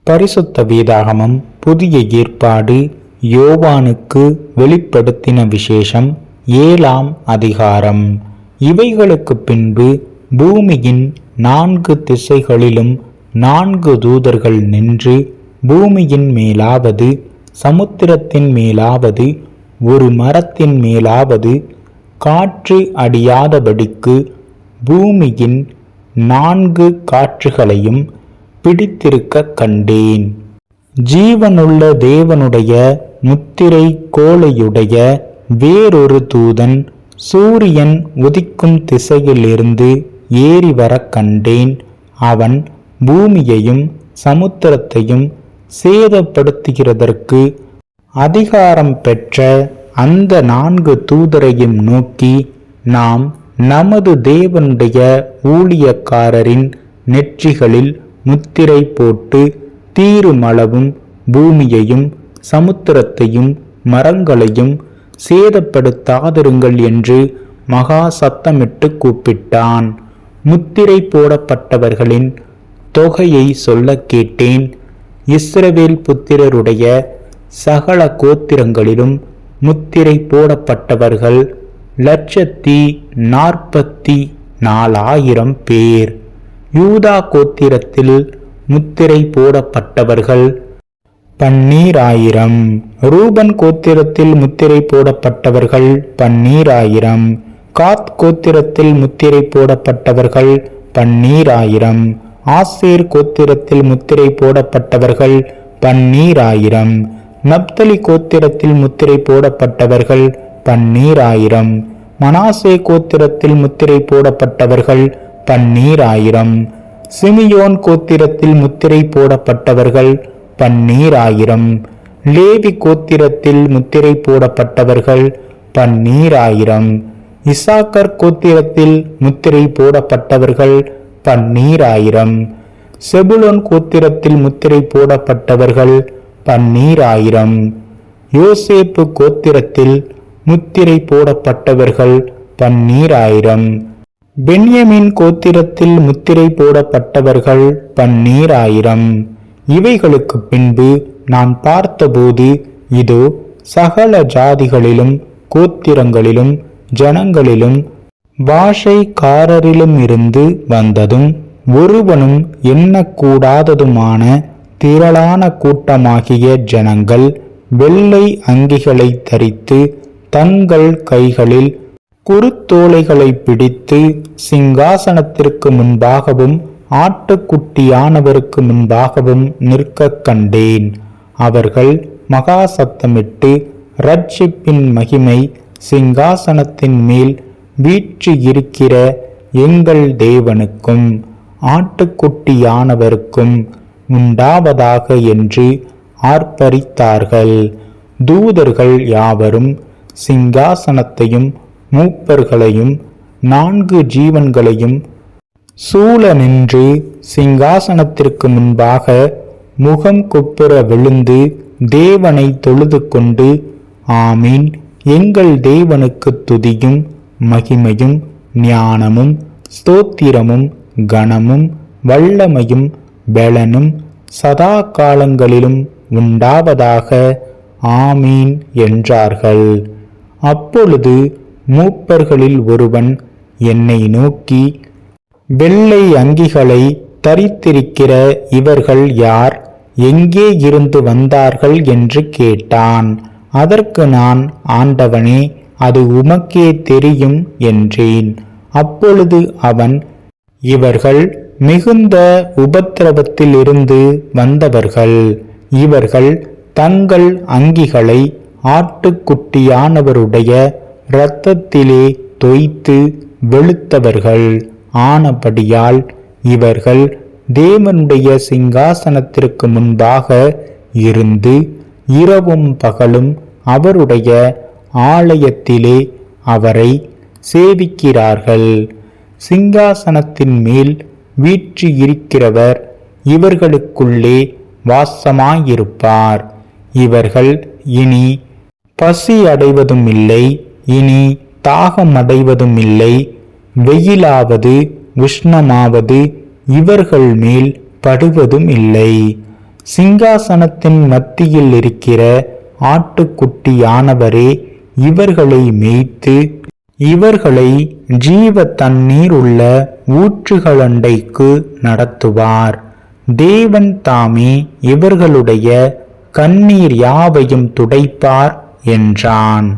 பரிசுத்த வேதாகமம் புதிய ஏற்பாடு யோவானுக்கு வெளிப்படுத்தின விசேஷம் 7ஆம் அதிகாரம். இவைகளுக்கு பின்பு பூமியின் 4 திசைகளிலும் 4 தூதர்கள் நின்று, பூமியின் மேலாவது, சமுத்திரத்தின் மேலாவது, ஒரு மரத்தின் மேலாவது காற்று அடியாதபடிக்கு பூமியின் 4 காற்றுகளையும் பிடித்திருக்க கண்டேன். ஜீவனுள்ள தேவனுடைய முத்திரை கோலையுடைய வேறொரு தூதன் சூரியன் உதிக்கும் திசையிலிருந்து ஏறி வர கண்டேன். அவன் பூமியையும் சமுத்திரத்தையும் சேதப்படுத்துகிறதற்கு அதிகாரம் பெற்ற அந்த 4 தூதரையும் நோக்கி, நாம் நமது தேவனுடைய ஊழியக்காரரின் நெற்றிகளில் முத்திரை போட்டு தீருமளவும் பூமியையும் சமுத்திரத்தையும் மரங்களையும் சேதப்படுத்தாதிருங்கள் என்று மகா சத்தமிட்டு கூப்பிட்டான். முத்திரை போடப்பட்டவர்களின் தொகையை சொல்ல கேட்டேன். இஸ்ரவேல் புத்திரருடைய சகல கோத்திரங்களிலும் முத்திரை போடப்பட்டவர்கள் 144,000 பேர். யூதா கோத்திரத்தில் முத்திரை போடப்பட்டவர்கள் 12,000. ரூபன் கோத்திரத்தில் முத்திரை போடப்பட்டவர்கள் 12,000. காத் கோத்திரத்தில் முத்திரை போடப்பட்டவர்கள் 12,000. ஆசேர் கோத்திரத்தில் முத்திரை போடப்பட்டவர்கள் 12,000. நப்தலி கோத்திரத்தில் முத்திரை போடப்பட்டவர்கள் 12,000. மனாசே கோத்திரத்தில் முத்திரை போடப்பட்டவர்கள் 12,000. சிமியோன் கோத்திரத்தில் முத்திரை போடப்பட்டவர்கள் 12,000. லேவி கோத்திரத்தில் முத்திரை போடப்பட்டவர்கள் 12,000. இசாக்கர் கோத்திரத்தில் முத்திரை போடப்பட்டவர்கள் 12,000. செபுலோன் கோத்திரத்தில் முத்திரை போடப்பட்டவர்கள் 12,000. யோசேப்பு கோத்திரத்தில் முத்திரை போடப்பட்டவர்கள் 12,000. பென்யமின் கோத்திரத்தில் முத்திரை போடப்பட்டவர்கள் 12,000. இவைகளுக்கு பின்பு நான் பார்த்தபோது, இதோ, சகல ஜாதிகளிலும் கோத்திரங்களிலும் ஜனங்களிலும் பாஷைக்காரரிலும் இருந்து வந்ததும் ஒருவனும் எண்ணக்கூடாததுமான திரளான கூட்டமாகிய ஜனங்கள் வெள்ளை அங்கிகளை தரித்து தங்கள் கைகளில் குருத்தோலைகளை பிடித்து சிங்காசனத்திற்கு முன்பாகவும் ஆட்டுக்குட்டியானவருக்கு முன்பாகவும் நிற்க கண்டேன். அவர்கள் மகா சத்தமிட்டு, இரட்சிப்பின் மகிமை சிங்காசனத்தின் மேல் வீற்றிருக்கிற எங்கள் தேவனுக்கும் ஆட்டுக்குட்டியானவருக்கும் உண்டாவதாக என்று ஆர்ப்பரித்தார்கள். தூதர்கள் யாவரும் சிங்காசனத்தையும் மூப்பர்களையும் 4 ஜீவன்களையும் சூழ நின்று சிங்காசனத்திற்கு முன்பாக முகம் குப்புற விழுந்து தேவனை தொழுது கொண்டு, ஆமீன், எங்கள் தேவனுக்கு துதியும் மகிமையும் ஞானமும் ஸ்தோத்திரமும் கனமும் வல்லமையும் பெலனும் சதா காலங்களிலும் உண்டாவதாக, ஆமீன் என்றார்கள். அப்பொழுது மூப்பர்களில் ஒருவன் என்னை நோக்கி, வெள்ளை அங்கிகளை தரித்திருக்கிற இவர்கள் யார்? எங்கே இருந்து வந்தார்கள் என்று கேட்டான். அதற்கு நான், ஆண்டவனே, அது உமக்கே தெரியும் என்றேன். அப்பொழுது அவன், இவர்கள் மிகுந்த உபத்திரவத்திலிருந்து வந்தவர்கள். இவர்கள் தங்கள் அங்கிகளை ஆட்டுக்குட்டியானவருடைய இரத்தத்திலே தோய்த்து வெளுத்தவர்கள் ஆனபடியால் இவர்கள் தேவனுடைய சிங்காசனத்திற்கு முன்பாக இருந்து இரவும் பகலும் அவருடைய ஆலயத்திலே அவரை சேவிக்கிறார்கள். சிங்காசனத்தின் மேல் வீற்றிருக்கிறவர் இவர்களுக்குள்ளே வாசமாயிருப்பார். இவர்கள் இனி பசி அடைவதும் இல்லை, இனி தாகம் அடைவதும் இல்லை. வெயிலாவது உஷ்ணமாவது இவர்கள் மேல் படுவதும் இல்லை. சிங்காசனத்தின் மத்தியில் இருக்கிற ஆட்டுக்குட்டியானவரே இவர்களை மேய்த்து இவர்களை ஜீவ தண்ணீர் உள்ள ஊற்றுகளண்டைக்கு நடத்துவார். தேவன் தாமே இவர்களுடைய கண்ணீர் யாவையும் துடைப்பார் என்றான்.